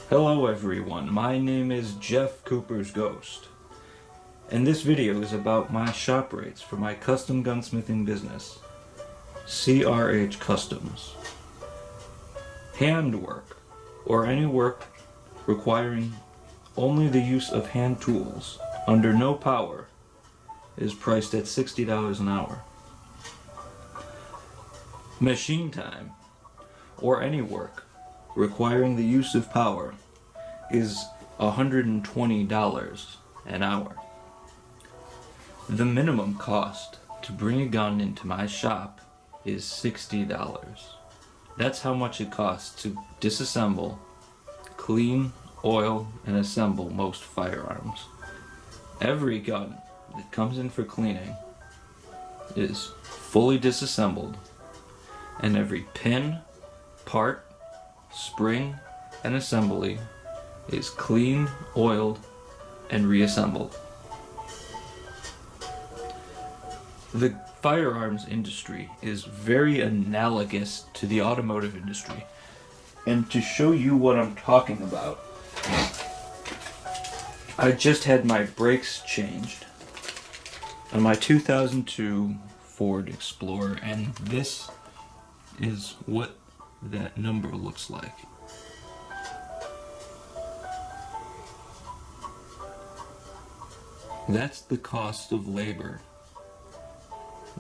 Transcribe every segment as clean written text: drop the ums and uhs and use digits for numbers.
Hello everyone, my name is Jeff Cooper's Ghost, and this video is about my shop rates for my custom gunsmithing business, CRH Customs. Handwork, or any work requiring only the use of hand tools under no power, is priced at $60 an hour. Machine time, or any work requiring the use of power, is $120 an hour. The minimum cost to bring a gun into my shop is $60. That's how much it costs to disassemble, clean, oil, and assemble most firearms. Every gun that comes in for cleaning is fully disassembled, and every pin, part, spring, and assembly is cleaned, oiled, and reassembled. The firearms industry is very analogous to the automotive industry, and to show you what I'm talking about, I just had my brakes changed on my 2002 Ford Explorer, and this is what that number looks like. That's the cost of labor,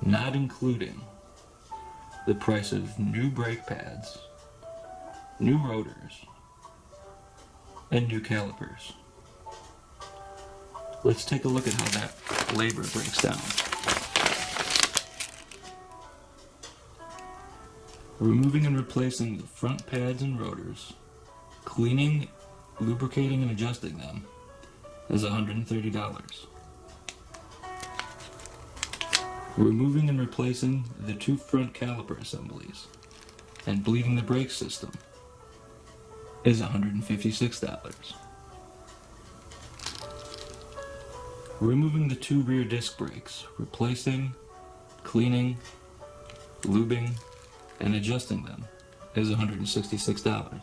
not including the price of new brake pads, new rotors, and new calipers. Let's take a look at how that labor breaks down. Removing and replacing the front pads and rotors, cleaning, lubricating, and adjusting them is $130. Removing and replacing the two front caliper assemblies and bleeding the brake system is $156. Removing the two rear disc brakes, replacing, cleaning, lubing, and adjusting them is $166.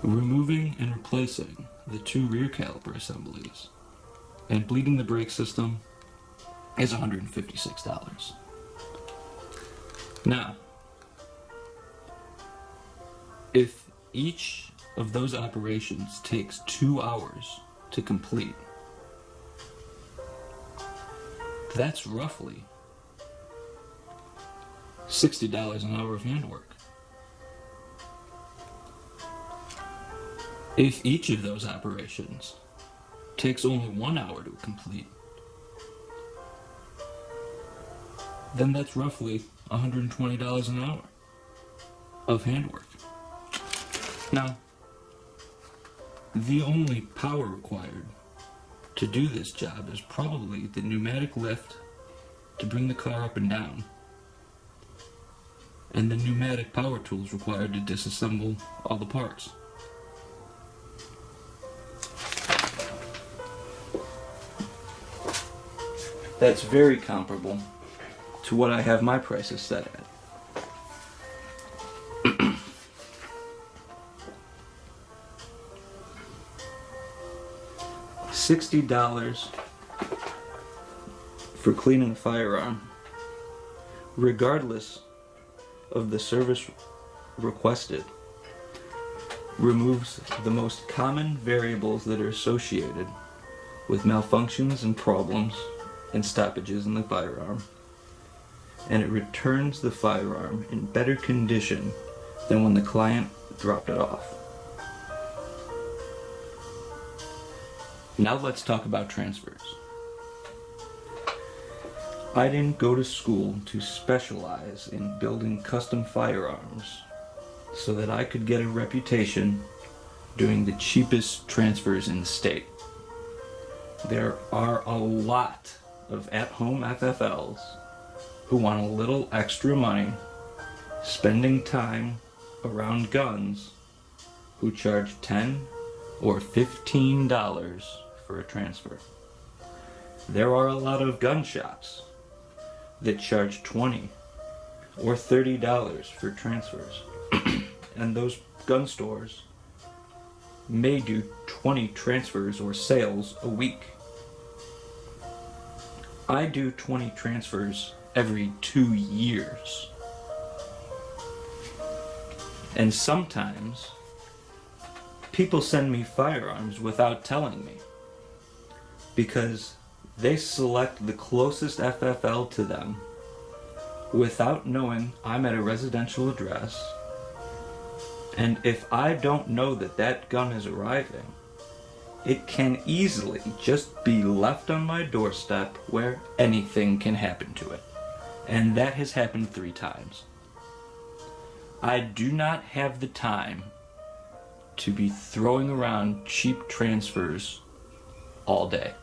Removing and replacing the two rear caliper assemblies and bleeding the brake system is $156. Now, if each of those operations takes 2 hours to complete, that's roughly $60 an hour of handwork. If each of those operations takes only 1 hour to complete, then that's roughly $120 an hour of handwork. Now, the only power required to do this job is probably the pneumatic lift to bring the car up and down, and the pneumatic power tools required to disassemble all the parts. That's very comparable to what I have my prices set at. $60 for cleaning a firearm, regardless of the service requested, removes the most common variables that are associated with malfunctions and problems and stoppages in the firearm, and it returns the firearm in better condition than when the client dropped it off. Now let's talk about transfers. I didn't go to school to specialize in building custom firearms so that I could get a reputation doing the cheapest transfers in the state. There are a lot of at-home FFLs who want a little extra money spending time around guns who charge $10 or $15 for a transfer. There are a lot of gun shops that charge $20 or $30 for transfers. And those gun stores may do 20 transfers or sales a week. I do 20 transfers every 2 years. And sometimes people send me firearms without telling me, because they select the closest FFL to them without knowing I'm at a residential address. And if I don't know that that gun is arriving, it can easily just be left on my doorstep where anything can happen to it. And that has happened 3 times. I do not have the time to be throwing around cheap transfers all day.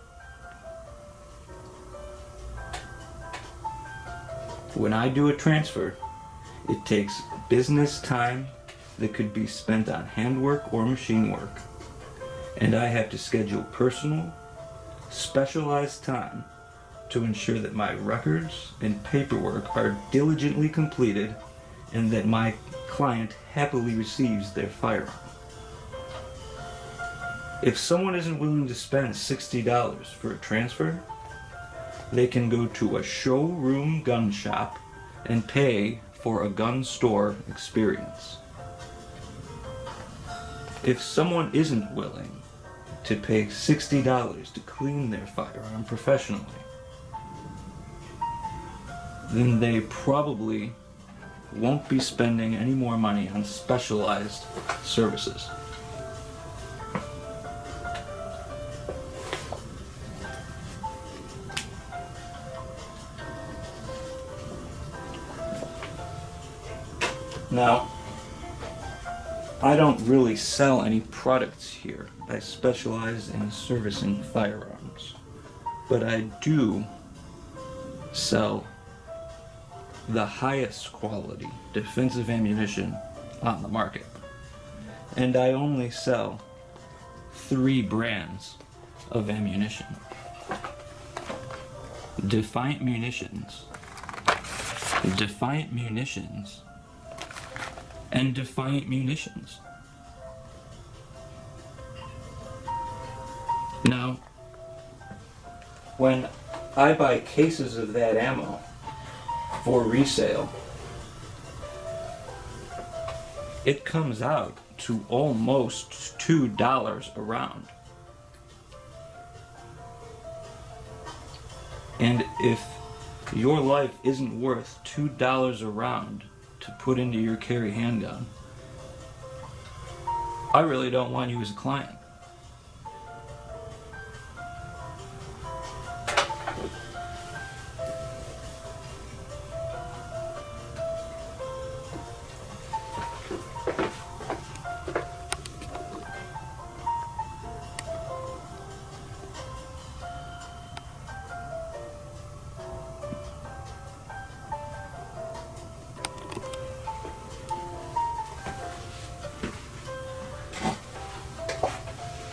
When I do a transfer, it takes business time that could be spent on handwork or machine work. And I have to schedule personal, specialized time to ensure that my records and paperwork are diligently completed and that my client happily receives their firearm. If someone isn't willing to spend $60 for a transfer, they can go to a showroom gun shop and pay for a gun store experience. If someone isn't willing to pay $60 to clean their firearm professionally, then they probably won't be spending any more money on specialized services. Now, I don't really sell any products here. I specialize in servicing firearms. But I do sell the highest quality defensive ammunition on the market. And I only sell 3 brands of ammunition: Defiant Munitions, Defiant Munitions, and Defiant Munitions. Now, when I buy cases of that ammo for resale, it comes out to almost $2 a round. And if your life isn't worth $2 a round to put into your carry handgun, I really don't want you as a client.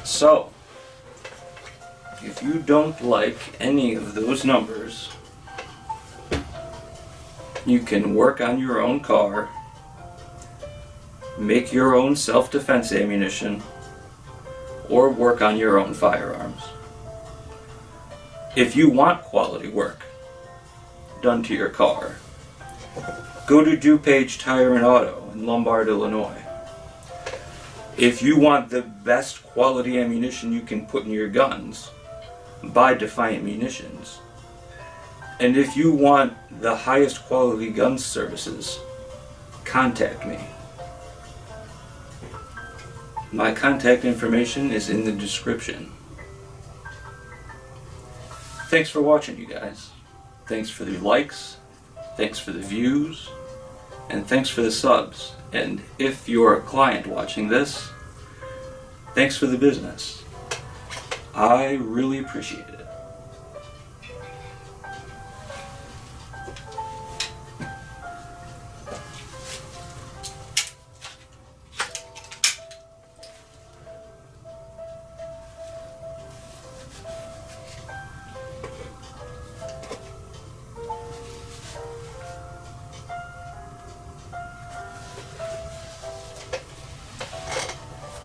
So, if you don't like any of those numbers, you can work on your own car, make your own self-defense ammunition, or work on your own firearms. If you want quality work done to your car, go to DuPage Tire and Auto in Lombard, Illinois. If you want the best quality ammunition you can put in your guns, buy Defiant Munitions. And if you want the highest quality gun services, contact me. My contact information is in the description. Thanks for watching, you guys. Thanks for the likes, thanks for the views, and thanks for the subs. And if you're a client watching this, thanks for the business. I really appreciate it.